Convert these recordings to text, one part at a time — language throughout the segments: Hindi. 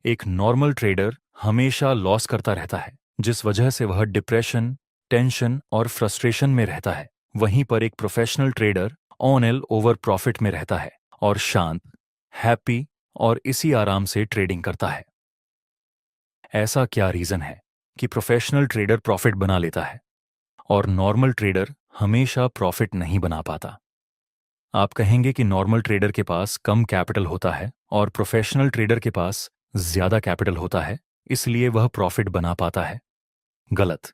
एक नॉर्मल ट्रेडर हमेशा लॉस करता रहता है, जिस वजह से वह डिप्रेशन, टेंशन और फ्रस्ट्रेशन में रहता है। वहीं पर एक professional trader on L over profit में रहता है और शांत, हैप्पी और इसी आराम से ट्रेडिंग करता है। ऐसा क्या रीजन है कि प्रोफेशनल ट्रेडर प्रॉफिट बना लेता है और नॉर्मल ट्रेडर हमेशा प्रॉफिट नहीं बना पाता? आप कहेंगे कि नॉर्मल ट्रेडर के पास कम कैपिटल होता है और प्रोफेशनल ट्रेडर के पास ज्यादा कैपिटल होता है, इसलिए वह प्रॉफिट बना पाता है। गलत।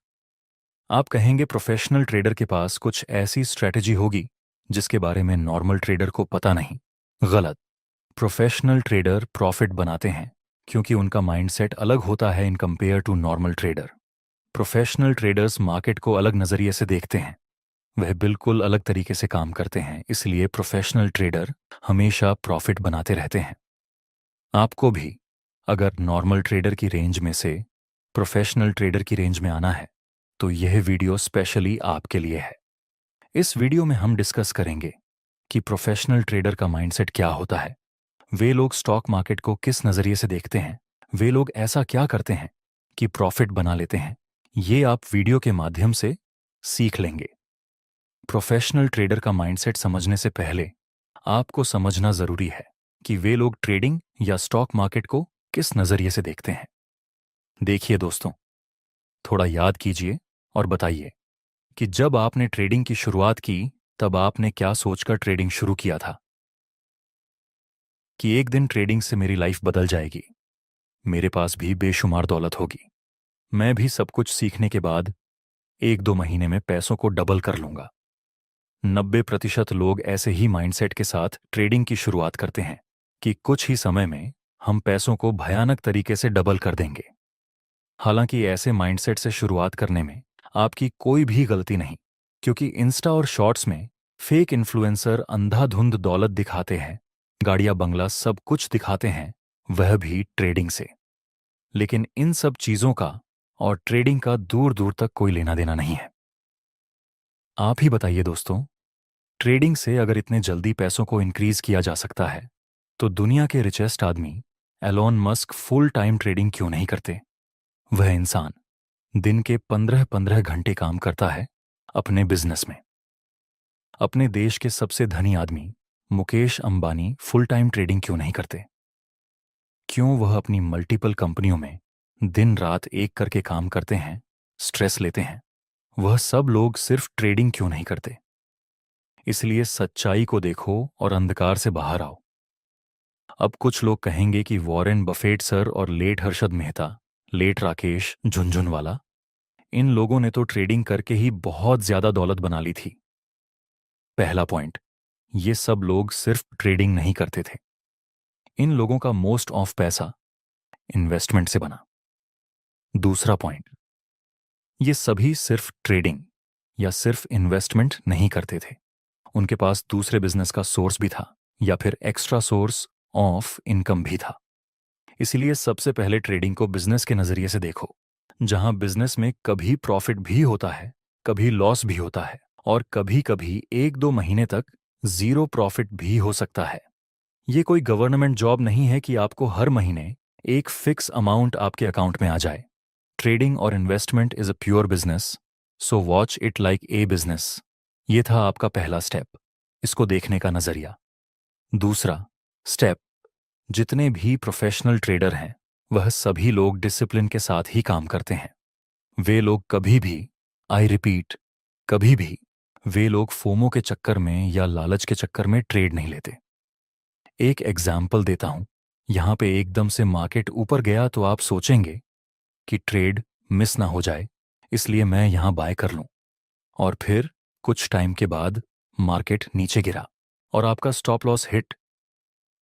आप कहेंगे प्रोफेशनल ट्रेडर के पास कुछ ऐसी स्ट्रेटजी होगी जिसके बारे में नॉर्मल ट्रेडर को पता नहीं। गलत। प्रोफेशनल ट्रेडर प्रॉफिट बनाते हैं क्योंकि उनका माइंडसेट अलग होता है in compare to normal trader. Professional traders market को अलग नजरिए से देखते हैं, वह बिल्कुल अलग तरीके से काम करते हैं, इसलिए प्रोफेशनल ट्रेडर हमेशा प्रॉफिट बनाते रहते हैं। आपको भी अगर नॉर्मल ट्रेडर की रेंज में से प्रोफेशनल ट्रेडर की रेंज में आना है तो यह वीडियो स्पेशली आपके लिए है। इस वीडियो में हम डिस्कस करेंगे कि प्रोफेशनल ट्रेडर का माइंडसेट क्या होता है, वे लोग स्टॉक मार्केट को किस नजरिए से देखते हैं, वे लोग ऐसा क्या करते हैं कि प्रॉफिट बना लेते हैं। ये आप वीडियो के माध्यम से सीख लेंगे। प्रोफेशनल ट्रेडर का माइंडसेट समझने से पहले आपको समझना जरूरी है कि वे लोग ट्रेडिंग या स्टॉक मार्केट को किस नजरिए से देखते हैं। देखिए दोस्तों, थोड़ा याद कीजिए और बताइए कि जब आपने ट्रेडिंग की शुरुआत की तब आपने क्या सोचकर ट्रेडिंग शुरू किया था? कि एक दिन ट्रेडिंग से मेरी लाइफ बदल जाएगी, मेरे पास भी बेशुमार दौलत होगी, मैं भी सब कुछ सीखने के बाद 1-2 महीने में पैसों को डबल कर लूंगा। 90% लोग ऐसे ही माइंडसेट के साथ ट्रेडिंग की शुरुआत करते हैं कि कुछ ही समय में हम पैसों को भयानक तरीके से डबल कर देंगे। हालांकि ऐसे माइंडसेट से शुरुआत करने में आपकी कोई भी गलती नहीं, क्योंकि इंस्टा और शॉर्ट्स में फेक इन्फ्लुएंसर अंधाधुंध दौलत दिखाते हैं, गाड़ियां बंगला सब कुछ दिखाते हैं, वह भी ट्रेडिंग से। लेकिन इन सब चीजों का और ट्रेडिंग का दूर दूर तक कोई लेना देना नहीं है। आप ही बताइए दोस्तों, ट्रेडिंग से अगर इतने जल्दी पैसों को इंक्रीज किया जा सकता है तो दुनिया के रिचेस्ट आदमी Elon Musk full time trading क्यों नहीं करते? वह इंसान दिन के 15-15 घंटे काम करता है अपने बिजनेस में। अपने देश के सबसे धनी आदमी Mukesh Ambani full time trading क्यों नहीं करते? क्यों वह अपनी मल्टीपल कंपनियों में दिन रात एक करके काम करते हैं, स्ट्रेस लेते हैं? वह सब लोग सिर्फ ट्रेडिंग क्यों नहीं करते? इसलिए सच्चाई को देखो और अंधकार से बाहर आओ। अब कुछ लोग कहेंगे कि वॉरेन बफेट सर और लेट हर्षद मेहता, लेट राकेश झुनझुनवाला, इन लोगों ने तो ट्रेडिंग करके ही बहुत ज्यादा दौलत बना ली थी। पहला पॉइंट, ये सब लोग सिर्फ ट्रेडिंग नहीं करते थे। इन लोगों का मोस्ट ऑफ पैसा इन्वेस्टमेंट से बना। दूसरा पॉइंट, ये सभी सिर्फ ट्रेडिंग या सिर्फ इन्वेस्टमेंट नहीं करते थे, उनके पास दूसरे बिजनेस का सोर्स भी था या फिर एक्स्ट्रा सोर्स ऑफ इनकम भी था। इसीलिए सबसे पहले ट्रेडिंग को बिजनेस के नजरिए से देखो, जहां बिजनेस में कभी प्रॉफिट भी होता है, कभी लॉस भी होता है और कभी कभी 1-2 महीने तक जीरो प्रॉफिट भी हो सकता है। ये कोई गवर्नमेंट जॉब नहीं है कि आपको हर महीने एक फिक्स अमाउंट आपके अकाउंट में आ जाए। ट्रेडिंग और investment is a pure business, so watch it like a business. ये था आपका पहला स्टेप, इसको देखने का नजरिया। दूसरा स्टेप, जितने भी प्रोफेशनल ट्रेडर हैं वह सभी लोग डिसिप्लिन के साथ ही काम करते हैं। वे लोग कभी भी, आई रिपीट, कभी भी वे लोग फोमो के चक्कर में या लालच के चक्कर में ट्रेड नहीं लेते। एक एग्जाम्पल देता हूं, यहां पे एकदम से मार्केट ऊपर गया तो आप सोचेंगे कि ट्रेड मिस ना हो जाए, इसलिए मैं यहां बाय कर लूं, और फिर कुछ टाइम के बाद मार्केट नीचे गिरा और आपका स्टॉप लॉस हिट।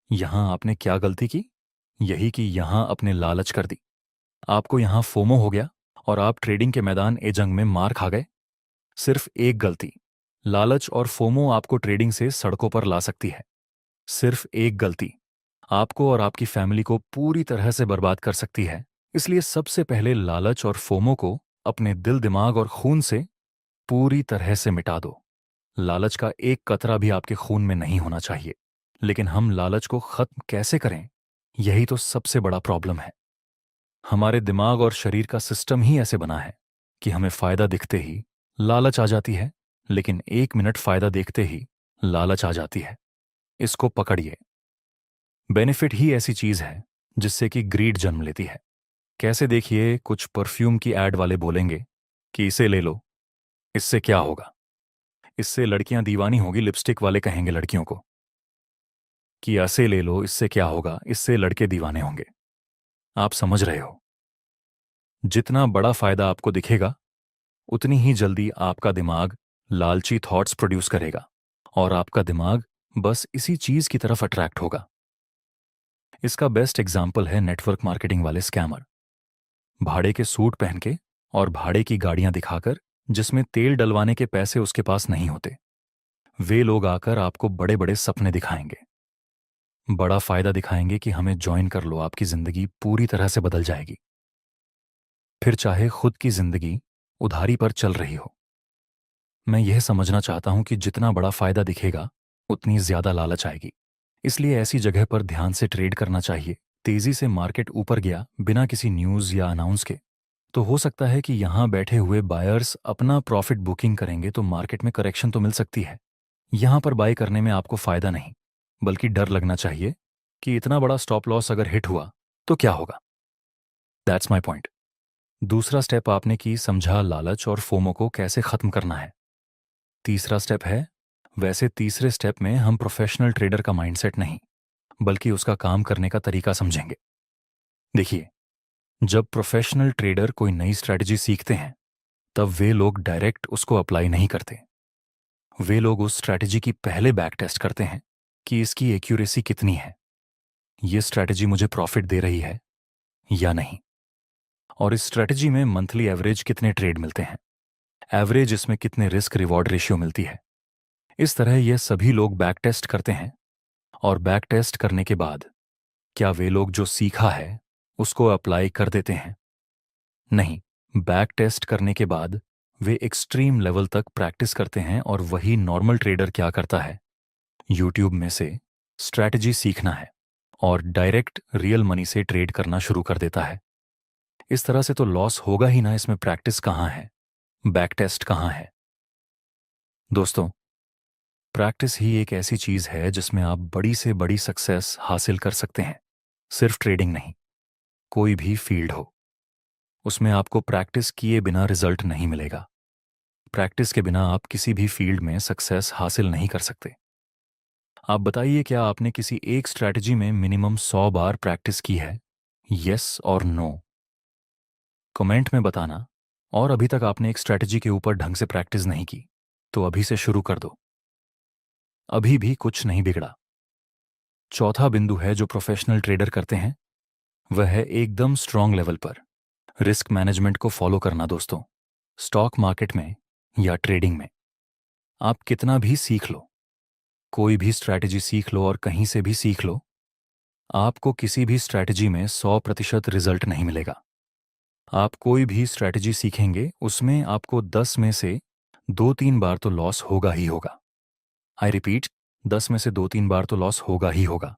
यहां आपने क्या गलती की? यही कि यहां अपने लालच कर दी। आपको यहां फोमो हो गया और आप ट्रेडिंग के मैदान ए जंग में मार खा गए। सिर्फ एक गलती, लालच और फोमो आपको ट्रेडिंग से सड़कों पर ला सकती है। सिर्फ एक गलती आपको और आपकी फैमिली को पूरी तरह से बर्बाद कर सकती है। इसलिए सबसे पहले लालच और फोमो को अपने दिल, दिमाग और खून से पूरी तरह से मिटा दो। लालच का एक कतरा भी आपके खून में नहीं होना चाहिए। लेकिन हम लालच को खत्म कैसे करें, यही तो सबसे बड़ा प्रॉब्लम है। हमारे दिमाग और शरीर का सिस्टम ही ऐसे बना है कि हमें फायदा दिखते ही लालच आ जाती है, लेकिन 1 मिनट फायदा देखते ही लालच आ जाती है। इसको पकड़िए। बेनिफिट ही ऐसी चीज है जिससे कि ग्रीड जन्म लेती है। कैसे? देखिए, कुछ परफ्यूम की एड वाले बोलेंगे कि इसे ले लो, इससे क्या होगा, इससे लड़कियां दीवानी होगी। लिपस्टिक वाले कहेंगे लड़कियों को कि ऐसे ले लो, इससे क्या होगा, इससे लड़के दीवाने होंगे। आप समझ रहे हो? जितना बड़ा फायदा आपको दिखेगा, उतनी ही जल्दी आपका दिमाग लालची थॉट्स प्रोड्यूस करेगा और आपका दिमाग बस इसी चीज की तरफ अट्रैक्ट होगा। इसका बेस्ट एग्जाम्पल है नेटवर्क मार्केटिंग वाले स्कैमर। भाड़े के सूट पहन के और भाड़े की गाड़ियां दिखाकर, जिसमें तेल डलवाने के पैसे उसके पास नहीं होते, वे लोग आकर आपको बड़े बड़े सपने दिखाएंगे, बड़ा फायदा दिखाएंगे कि हमें ज्वाइन कर लो, आपकी जिंदगी पूरी तरह से बदल जाएगी। फिर चाहे खुद की जिंदगी उधारी पर चल रही हो। मैं यह समझना चाहता हूं कि जितना बड़ा फायदा दिखेगा, उतनी ज्यादा लालच आएगी। इसलिए ऐसी जगह पर ध्यान से ट्रेड करना चाहिए। तेजी से मार्केट ऊपर गया बिना किसी न्यूज या अनाउंस के, तो हो सकता है कि यहां बैठे हुए बायर्स अपना प्रॉफिट बुकिंग करेंगे, तो मार्केट में करेक्शन तो मिल सकती है। यहां पर बाय करने में आपको फायदा नहीं, बल्कि डर लगना चाहिए कि इतना बड़ा स्टॉप लॉस अगर हिट हुआ तो क्या होगा। That's my point. दूसरा स्टेप आपने की समझा लालच और फोमो को कैसे खत्म करना है। तीसरा स्टेप है, वैसे तीसरे स्टेप में हम प्रोफेशनल ट्रेडर का माइंडसेट नहीं, बल्कि उसका काम करने का तरीका समझेंगे। देखिए, जब प्रोफेशनल ट्रेडर कोई नई स्ट्रैटेजी सीखते हैं, तब वे लोग डायरेक्ट उसको अप्लाई नहीं करते। वे लोग उस स्ट्रैटेजी की पहले बैक टेस्ट करते हैं कि इसकी एक्यूरेसी कितनी है, ये स्ट्रैटेजी मुझे प्रॉफिट दे रही है या नहीं, और इस स्ट्रैटेजी में मंथली एवरेज कितने ट्रेड मिलते हैं, एवरेज इसमें कितने रिस्क रिवॉर्ड रेशियो मिलती है। इस तरह ये सभी लोग बैक टेस्ट करते हैं, और बैक टेस्ट करने के बाद क्या वे लोग जो सीखा है उसको अप्लाई कर देते हैं? नहीं। बैक टेस्ट करने के बाद वे एक्सट्रीम लेवल तक प्रैक्टिस करते हैं, और वही नॉर्मल ट्रेडर क्या करता है, यूट्यूब में से स्ट्रैटेजी सीखना है और डायरेक्ट रियल मनी से ट्रेड करना शुरू कर देता है। इस तरह से तो लॉस होगा ही ना, इसमें प्रैक्टिस कहाँ है, बैक टेस्ट कहाँ है? दोस्तों, प्रैक्टिस ही एक ऐसी चीज है जिसमें आप बड़ी से बड़ी सक्सेस हासिल कर सकते हैं। सिर्फ ट्रेडिंग नहीं, कोई भी फील्ड हो, उसमें आपको प्रैक्टिस किए बिना रिजल्ट नहीं मिलेगा। प्रैक्टिस के बिना आप किसी भी फील्ड में सक्सेस हासिल नहीं कर सकते। आप बताइए, क्या आपने किसी एक स्ट्रैटेजी में मिनिमम 100 बार प्रैक्टिस की है? यस और नो? कमेंट में बताना। और अभी तक आपने एक स्ट्रैटेजी के ऊपर ढंग से प्रैक्टिस नहीं की, तो अभी से शुरू कर दो, अभी भी कुछ नहीं बिगड़ा। चौथा बिंदु है जो प्रोफेशनल ट्रेडर करते हैं, वह है एकदम स्ट्रांग लेवल पर रिस्क मैनेजमेंट को फॉलो करना। दोस्तों, स्टॉक मार्केट में या ट्रेडिंग में आप कितना भी सीख लो, कोई भी स्ट्रैटेजी सीख लो और कहीं से भी सीख लो, आपको किसी भी स्ट्रैटेजी में 100% रिजल्ट नहीं मिलेगा। आप कोई भी स्ट्रैटेजी सीखेंगे, उसमें आपको 10 में से 2-3 बार तो लॉस होगा ही होगा। आई रिपीट, 10 में से 2-3 बार तो लॉस होगा ही होगा।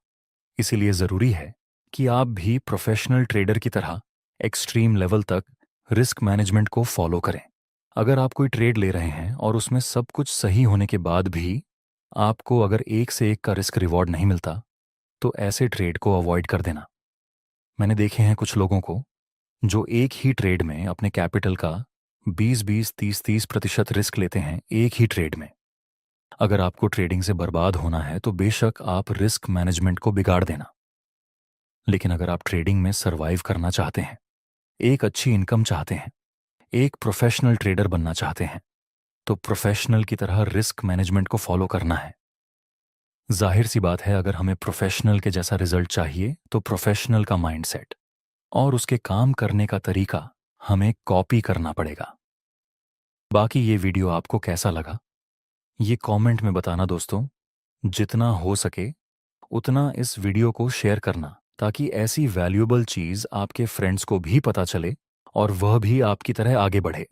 इसीलिए जरूरी है कि आप भी प्रोफेशनल ट्रेडर की तरह एक्सट्रीम लेवल तक रिस्क मैनेजमेंट को फॉलो करें। अगर आप कोई ट्रेड ले रहे हैं और उसमें सब कुछ सही होने के बाद भी आपको अगर एक से एक का रिस्क रिवॉर्ड नहीं मिलता, तो ऐसे ट्रेड को अवॉइड कर देना। मैंने देखे हैं कुछ लोगों को जो एक ही ट्रेड में अपने कैपिटल का 20-20, 30-30% रिस्क लेते हैं एक ही ट्रेड में। अगर आपको ट्रेडिंग से बर्बाद होना है तो बेशक आप रिस्क मैनेजमेंट को बिगाड़ देना, लेकिन अगर आप ट्रेडिंग में सरवाइव करना चाहते हैं, एक अच्छी इनकम चाहते हैं, एक प्रोफेशनल ट्रेडर बनना चाहते हैं, तो प्रोफेशनल की तरह रिस्क मैनेजमेंट को फॉलो करना है। जाहिर सी बात है, अगर हमें प्रोफेशनल के जैसा रिजल्ट चाहिए तो प्रोफेशनल का माइंडसेट और उसके काम करने का तरीका हमें कॉपी करना पड़ेगा। बाकी ये वीडियो आपको कैसा लगा, ये कमेंट में बताना दोस्तों। जितना हो सके उतना इस वीडियो को शेयर करना, ताकि ऐसी वैल्यूएबल चीज आपके फ्रेंड्स को भी पता चले और वह भी आपकी तरह आगे बढ़े।